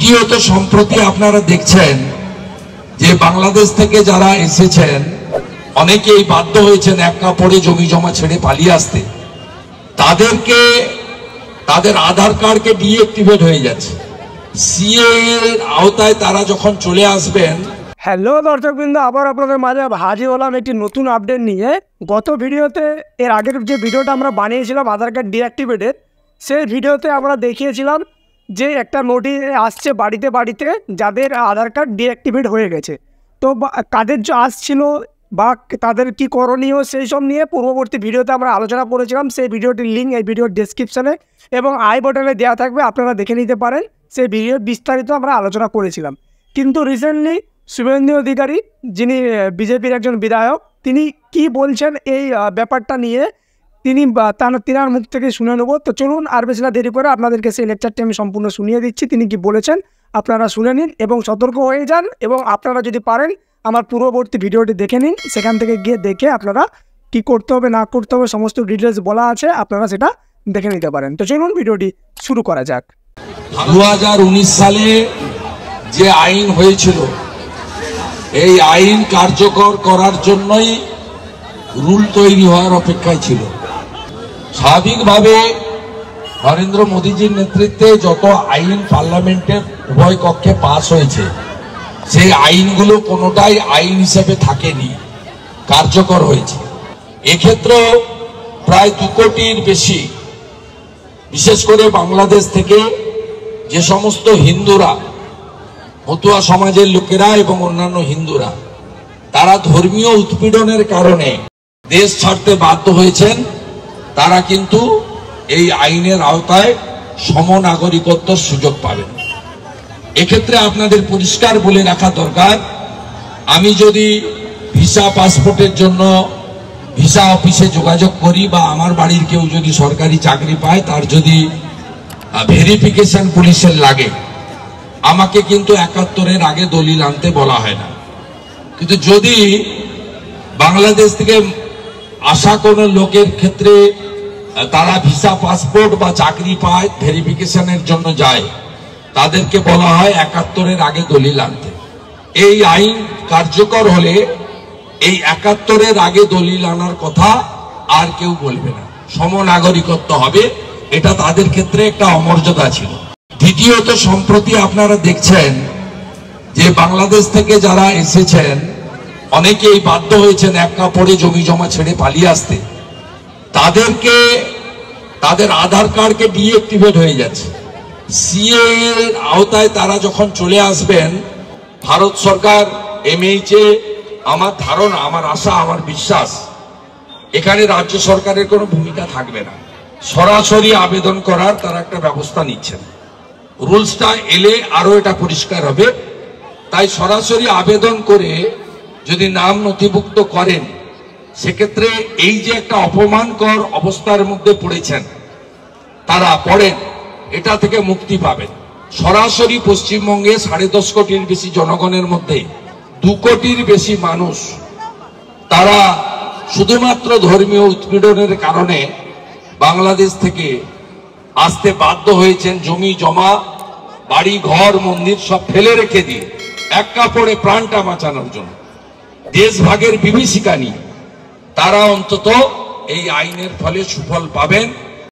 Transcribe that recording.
দ্বিতীয়ত সম্প্রতি আপনারা দেখছেন যে বাংলাদেশ থেকে যারা এসেছেন অনেকেই বাধ্য হয়েছেন এক কাপড়ে জমি জমা ছেড়ে পালিয়ে আসতে। তাদেরকে তাদের আধার কার্ডকে ডিঅ্যাক্টিভেট হয়ে যাচ্ছে। সিএ এর আওতায় তারা যখন চলে আসবেন। হ্যালো দর্শকবৃন্দ, আবার আপনাদের মাঝে হাজির হলাম একটি নতুন আপডেট নিয়ে। গত ভিডিওতে এর আগের যে ভিডিওটা আমরা বানিয়েছিলাম আধার কার্ড ডিঅ্যাক্টিভেটের, সেই ভিডিওতে আমরা দেখিয়েছিলাম যে একটা নোটিশ আসছে বাড়িতে বাড়িতে যাদের আধার কার্ড ডিঅ্যাক্টিভেট হয়ে গেছে। তো কাদের আসছিল বা তাদের কি করণীয় সেই সব নিয়ে পূর্ববর্তী ভিডিওতে আমরা আলোচনা করেছিলাম। সেই ভিডিওটির লিঙ্ক এই ভিডিওর ডেসক্রিপশানে এবং আই বাটনে দেওয়া থাকবে, আপনারা দেখে নিতে পারেন। সেই ভিডিওর বিস্তারিত আমরা আলোচনা করেছিলাম। কিন্তু রিসেন্টলি শুভেন্দু অধিকারী, যিনি বিজেপির একজন বিধায়ক, তিনি কি বলছেন এই ব্যাপারটা নিয়ে তিনার মুখ থেকে শুনে নেব। তো চলুন আর বেশি না দেরি করে আপনাদেরকে সেই লেকচারটি আমি সম্পূর্ণ শুনিয়ে দিচ্ছি। তিনি কি বলেছেন আপনারা শুনে নিন এবং সতর্ক হয়ে যান, এবং আপনারা যদি পারেন আমার পূর্ববর্তী ভিডিওটি দেখে নিন। সেখান থেকে গিয়ে দেখে আপনারা কি করতে হবে না করতে হবে সমস্ত ডিটেলস বলা আছে, আপনারা সেটা দেখে নিতে পারেন। তো চলুন ভিডিওটি শুরু করা যাক। 2019 সালে যে আইন হয়েছিল, এই আইন কার্যকর করার জন্যই রুল তৈরি হওয়ার অপেক্ষায় ছিল। স্বাভাবিকভাবে নরেন্দ্র মোদীজির নেতৃত্বে যত আইন পার্লামেন্টের উভয় কক্ষে পাস হয়েছে, সেই আইনগুলো কোনোটাই আইন হিসেবে থাকেনি, কার্যকর হয়েছে। এক্ষেত্রে প্রায় 2 কোটির বেশি, বিশেষ করে বাংলাদেশ থেকে যে সমস্ত হিন্দুরা, মতুয়া সমাজের লোকেরা এবং অন্যান্য হিন্দুরা, তারা ধর্মীয় উৎপীড়নের কারণে দেশ ছাড়তে বাধ্য হয়েছেন, তারা কিন্তু এই আইনের আওতায় সমনাগরিকত্বের সুযোগ পাবেন। এক্ষেত্রে আপনাদের পরিষ্কার বলে রাখা দরকার, আমি যদি ভিসা পাসপোর্টের জন্য ভিসা অফিসে যোগাযোগ করি বা আমার বাড়ির কেউ যদি সরকারি চাকরি পায়, তার যদি ভেরিফিকেশন পুলিশের লাগে, আমাকে কিন্তু 71-এর আগে দলিল আনতে বলা হয় না। কিন্তু যদি বাংলাদেশ থেকে আসা কোনো লোকের ক্ষেত্রে তারা ভিসা পাসপোর্ট বা চাকরি পায়, ভেরিফিকেশনের জন্য যায়, তাদেরকে বলা হয় 71-এর আগে দলিল আনতে। এই আইন কার্যকর হলে এই 71-এর আগে দলিল আনার কথা আর কেউ বলবে না, সমনাগরিকত্ব হবে। এটা তাদের ক্ষেত্রে একটা অমর্যাদা ছিল। দ্বিতীয়ত সম্প্রতি আপনারা দেখছেন যে বাংলাদেশ থেকে যারা এসেছেন অনেকেই বাধ্য হয়েছেন এক কাপড়ে জমি জমা ছেড়ে পালিয়ে আসতে। তাদেরকে তাদের আধার কার্ডকে ডিঅ্যাক্টিভেট হয়ে যাচ্ছে। সিএ এর আওতায় তারা যখন চলে আসবেন, ভারত সরকার এমএইচএ, আমার ধারণা, আমার আশা, আমার বিশ্বাস, এখানে রাজ্য সরকারের কোনো ভূমিকা থাকবে না। সরাসরি আবেদন করার তারা একটা ব্যবস্থা নিচ্ছেন। রুলসটা এলে আরো এটা পরিষ্কার হবে। তাই সরাসরি আবেদন করে যদি নাম নথিভুক্ত করেন, সেক্ষেত্রে এই যে একটা অপমানকর অবস্থার মধ্যে পড়েছেন তারা, পড়েন, এটা থেকে মুক্তি পাবেন। সরাসরি পশ্চিমবঙ্গে 10.5 কোটির বেশি জনগণের মধ্যে 2 কোটির বেশি মানুষ, তারা শুধুমাত্র ধর্মীয় উৎপীড়নের কারণে বাংলাদেশ থেকে আসতে বাধ্য হয়েছেন। জমি জমা, বাড়ি ঘর, মন্দির সব ফেলে রেখে দিয়ে এক কাপড়ে প্রাণটা বাঁচানোর জন্য, দেশভাগের বিভীষিকা নিয়ে, তারা অন্তত এই আইনের ফলে সুফল পাবেন।